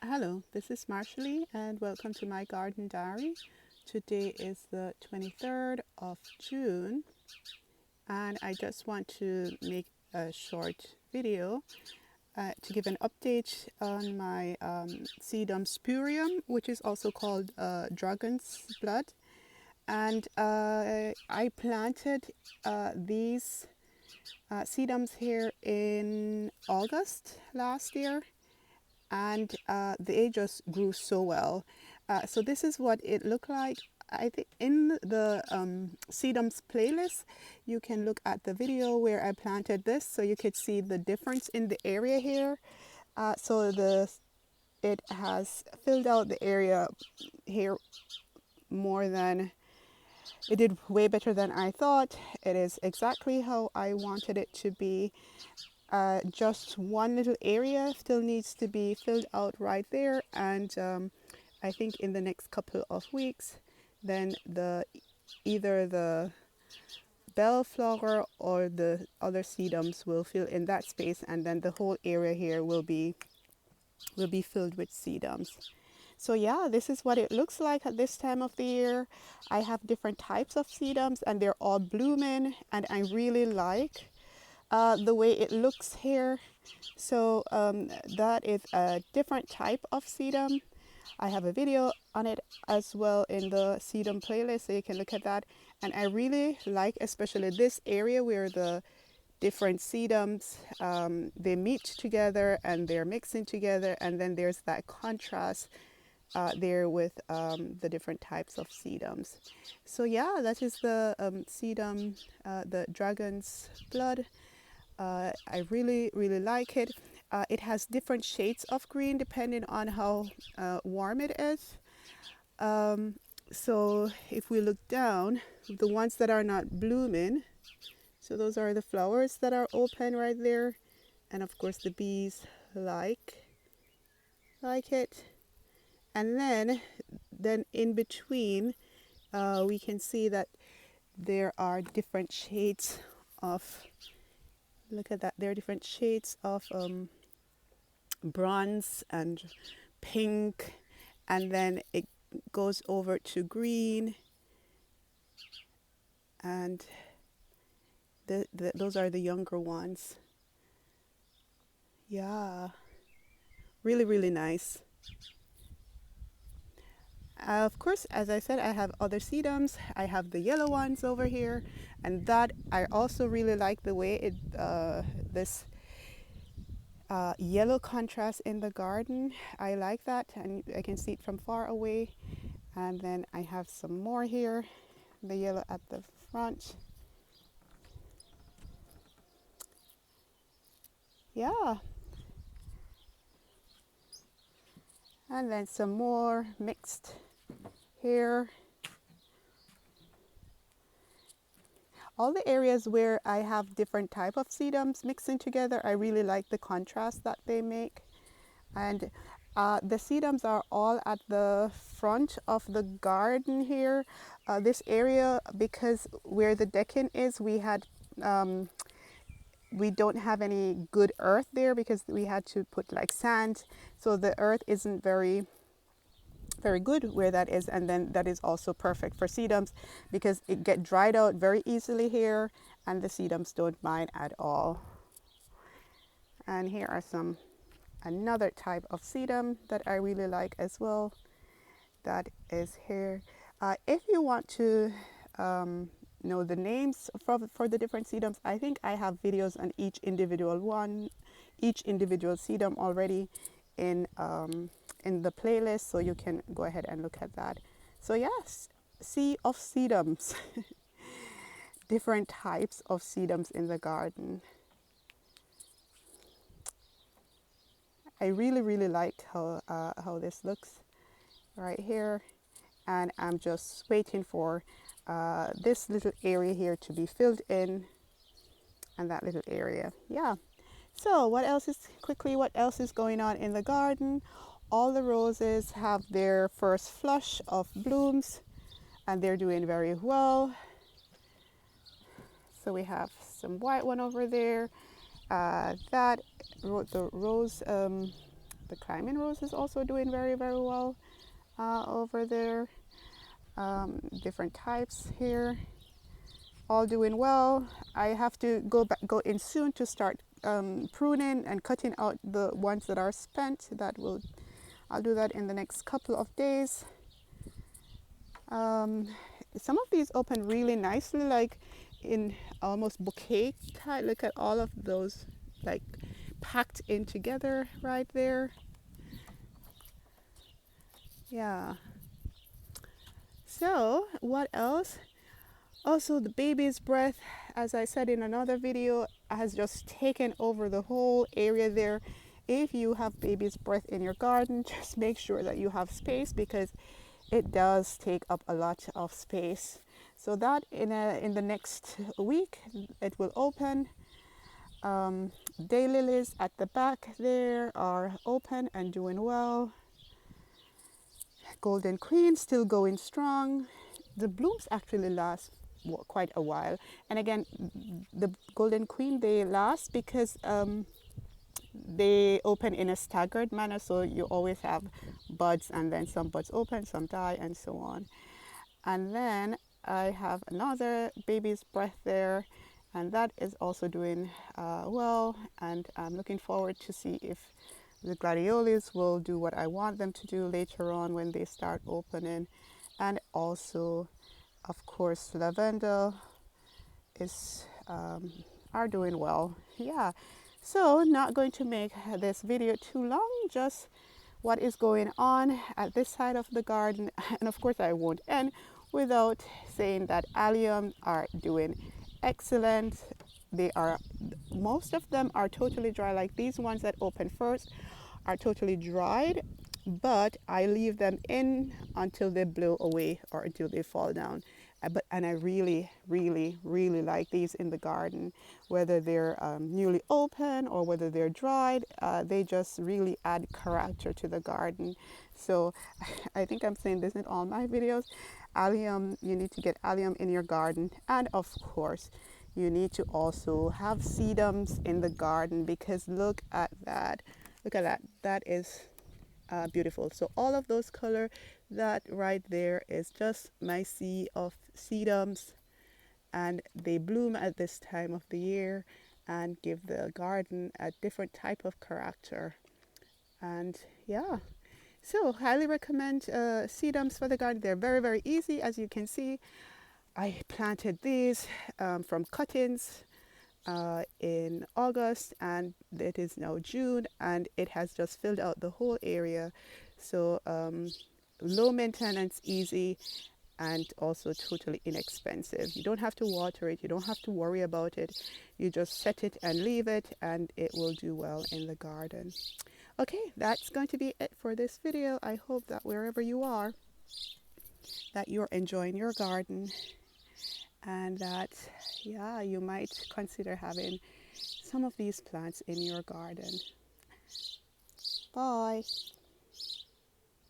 Hello, this is Marshallie and welcome to my garden diary. Today is the 23rd of June and I just want to make a short video to give an update on my Sedum spurium, which is also called dragon's blood. And I planted these sedums here in August last year, and they just grew so well. So this is what it looked like. I think in the sedums playlist, you can look at the video where I planted this, so you could see the difference in the area here. It has filled out the area here more than it did, way better than I thought. It is exactly how I wanted it to be. Just one little area still needs to be filled out right there, and I think in the next couple of weeks, then either the bellflower or the other sedums will fill in that space, and then the whole area here will be filled with sedums. So yeah, this is what it looks like at this time of the year. I have different types of sedums and they're all blooming, and I really like the way it looks here. So that is a different type of sedum. I have a video on it as well in the sedum playlist, so you can look at that. And I really like especially this area where the different sedums they meet together and they're mixing together, and then there's that contrast there with the different types of sedums. So yeah, that is the sedum, the dragon's blood. I really like it. It has different shades of green depending on how warm it is. So if we look down, the ones that are not blooming, so those are the flowers that are open right there, and of course the bees like it. And then in between, we can see that there are different shades of, look at that, there are different shades of bronze and pink, and then it goes over to green, and those are the younger ones. Yeah, really nice. Of course, as I said, I have other sedums. I have the yellow ones over here, and that I also really like the way it this yellow contrast in the garden. I like that, and I can see it from far away. And then I have some more here, the yellow at the front. Yeah, and then some more mixed here. All the areas where I have different type of sedums mixing together, I really like the contrast that they make. And the sedums are all at the front of the garden here. This area, because where the decking is, we don't have any good earth there because we had to put like sand, so the earth isn't very good where that is. And then that is also perfect for sedums because it get dried out very easily here, and the sedums don't mind at all. And here are another type of sedum that I really like as well. That is here. If you want to know the names for the different sedums, I think I have videos on each individual sedum already in the playlist, so you can go ahead and look at that. So yes, sea of sedums, different types of sedums in the garden. I really like how this looks right here, and I'm just waiting for this little area here to be filled in, and that little area. Yeah. So what else is going on in the garden? All the roses have their first flush of blooms, and they're doing very well. So we have some white one over there. The rose The climbing rose is also doing very, very well over there. Different types here, all doing well. I have to go in soon to start pruning and cutting out the ones that are spent. I'll do that in the next couple of days. Some of these open really nicely, like in almost bouquet type. Look at all of those, like packed in together right there. Yeah. So what else? Also, the baby's breath, as I said in another video, has just taken over the whole area there. If you have baby's breath in your garden, just make sure that you have space, because it does take up a lot of space. So that in the next week it will open. Daylilies at the back there are open and doing well. Golden Queen still going strong. The blooms actually last quite a while. And again, the Golden Queen, they last because they open in a staggered manner. So you always have buds, and then some buds open, some die, and so on. And then I have another baby's breath there, and that is also doing well. And I'm looking forward to see if the gladioles will do what I want them to do later on when they start opening. And also, of course, lavender are doing well. Yeah. So not going to make this video too long, just what is going on at this side of the garden. And of course I won't end without saying that allium are doing excellent. Most of them are totally dry, like these ones that open first are totally dried, but I leave them in until they blow away or until they fall down. And I really, really, really like these in the garden, whether they're newly open or whether they're dried. They just really add character to the garden. So I think I'm saying this in all my videos. Allium, you need to get allium in your garden. And of course, you need to also have sedums in the garden, because look at that. Look at that. That is beautiful. So all of those color, that right there is just my sea of sedums, and they bloom at this time of the year and give the garden a different type of character. And yeah, so highly recommend sedums for the garden. They're very, very easy. As you can see, I planted these from cuttings in August, and it is now June, and it has just filled out the whole area. So low maintenance, easy, and also totally inexpensive. You don't have to water it, you don't have to worry about it. You just set it and leave it, and it will do well in the garden. Okay, that's going to be it for this video. I hope that wherever you are, that you're enjoying your garden, and that, yeah, you might consider having some of these plants in your garden. Bye.